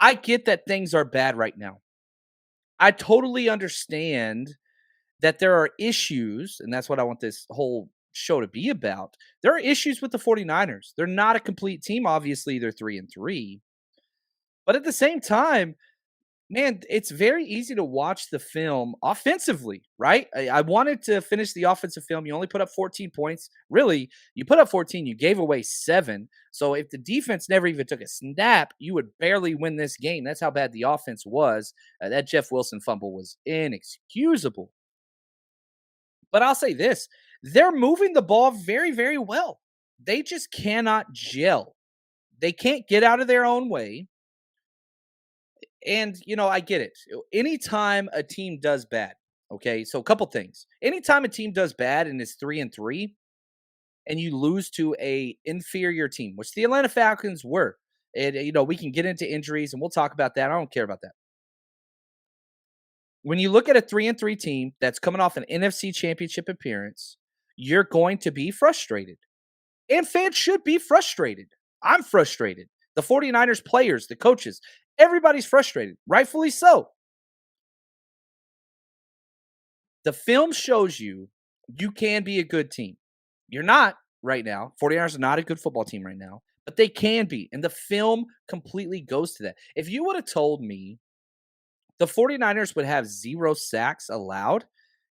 I get that things are bad right now. I totally understand that there are issues, and that's what I want this whole show to be about. There are issues with the 49ers. They're not a complete team. Obviously, they're 3-3. But at the same time, man, it's very easy to watch the film offensively, right? I wanted to finish the offensive film. You only put up 14 points. Really, you put up 14, you gave away 7. So if the defense never even took a snap, you would barely win this game. That's how bad the offense was. That Jeff Wilson fumble was inexcusable. But I'll say this, they're moving the ball very, very well. They just cannot gel. They can't get out of their own way. And, I get it. Anytime a team does bad, okay? So a couple things. Anytime a team does bad and is 3-3 and you lose to a inferior team, which the Atlanta Falcons were, and we can get into injuries and we'll talk about that. I don't care about that. When you look at a 3-3 team that's coming off an NFC championship appearance, you're going to be frustrated. And fans should be frustrated. I'm frustrated. The 49ers players, the coaches, everybody's frustrated, rightfully so. The film shows you can be a good team. You're not right now. 49ers are not a good football team right now, but they can be. And the film completely goes to that. If you would have told me the 49ers would have 0 sacks allowed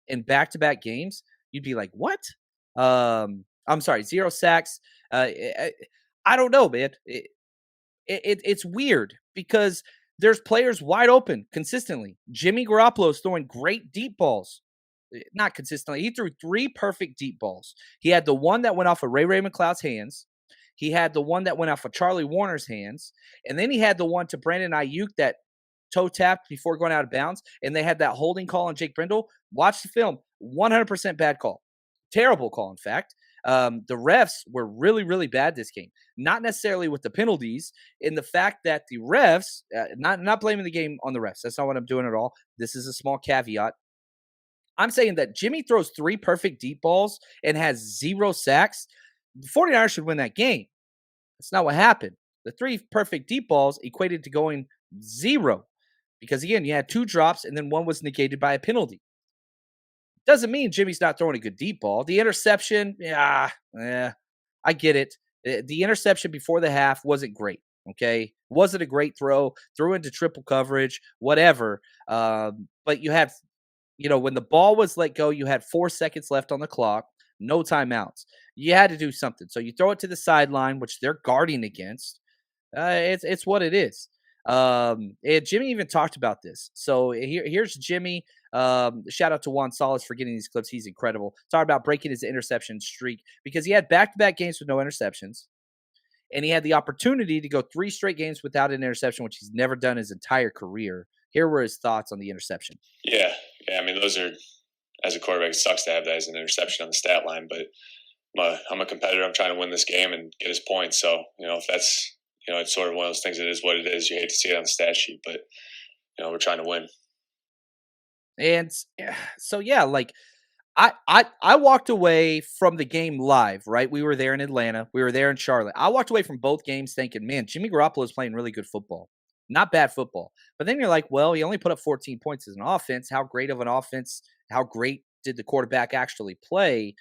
in back-to-back games, you'd be like, what? I'm sorry, 0 sacks. I don't know, man. It's weird because there's players wide open consistently. Jimmy Garoppolo's throwing great deep balls. Not consistently. He threw 3 perfect deep balls. He had the one that went off of Ray McCloud's hands. He had the one that went off of Charlie Warner's hands. And then he had the one to Brandon Ayuk that toe tapped before going out of bounds. And they had that holding call on Jake Brindle. Watch the film. 100% bad call. Terrible call, in fact. The refs were really, really bad this game. Not necessarily with the penalties, in the fact that the refs, not blaming the game on the refs. That's not what I'm doing at all. This is a small caveat. I'm saying that Jimmy throws 3 perfect deep balls and has 0 sacks. The 49ers should win that game. That's not what happened. The 3 perfect deep balls equated to going 0 because, again, you had 2 drops and then one was negated by a penalty. Doesn't mean Jimmy's not throwing a good deep ball. The interception, I get it. The interception before the half wasn't great, okay? Wasn't a great throw. Threw into triple coverage, whatever. But you had when the ball was let go, you had 4 seconds left on the clock, no timeouts. You had to do something. So you throw it to the sideline, which they're guarding against. It's what it is. And Jimmy even talked about this. So here's Jimmy. Shout out to Juan Solis for getting these clips. He's incredible. Talking about breaking his interception streak because he had back-to-back games with no interceptions. And he had the opportunity to go 3 straight games without an interception, which he's never done his entire career. Here were his thoughts on the interception. Yeah. I mean, those are, as a quarterback, it sucks to have that as an interception on the stat line, but I'm a competitor. I'm trying to win this game and get his points. So, if that's, it's sort of one of those things. It is what it is. You hate to see it on the stat sheet, but, we're trying to win. And so, yeah, like I walked away from the game live, right? We were there in Atlanta. We were there in Charlotte. I walked away from both games thinking, man, Jimmy Garoppolo is playing really good football. Not bad football. But then you're like, well, he only put up 14 points as an offense. How great of an offense? How great did the quarterback actually play?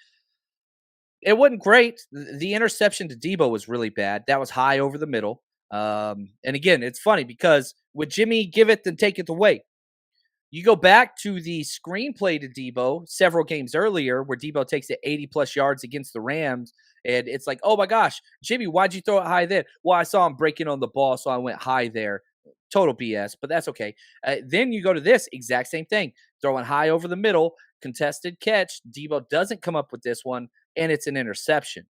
It wasn't great. The interception to Debo was really bad. That was high over the middle. And again, it's funny because with Jimmy, give it then take it away. You go back to the screenplay to Debo several games earlier where Debo takes it 80-plus yards against the Rams, and it's like, oh, my gosh, Jimmy, why'd you throw it high there? Well, I saw him breaking on the ball, so I went high there. Total BS, but that's okay. Then you go to this exact same thing, throwing high over the middle, contested catch. Debo doesn't come up with this one, and it's an interception.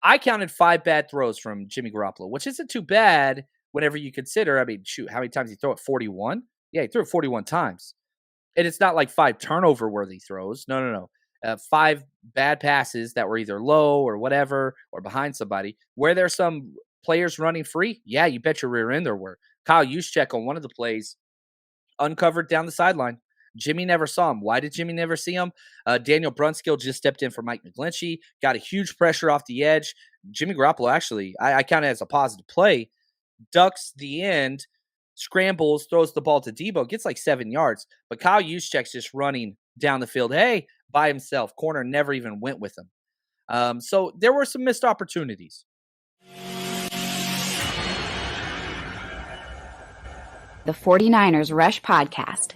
I counted 5 bad throws from Jimmy Garoppolo, which isn't too bad whenever you consider, I mean, shoot, how many times did he throw it? 41? Yeah, he threw it 41 times. And it's not like 5 turnover-worthy throws. No. 5 bad passes that were either low or whatever or behind somebody. Where there's some players running free, yeah, you bet your rear end there were. Kyle Juszczyk on one of the plays uncovered down the sideline. Jimmy never saw him. Why did Jimmy never see him? Daniel Brunskill just stepped in for Mike McGlinchey, got a huge pressure off the edge. Jimmy Garoppolo actually, I count it as a positive play. ducks the end, scrambles, throws the ball to Debo, gets like 7 yards. But Kyle Juszczyk's just running down the field, hey, by himself. Corner never even went with him. So there were some missed opportunities. The 49ers Rush Podcast.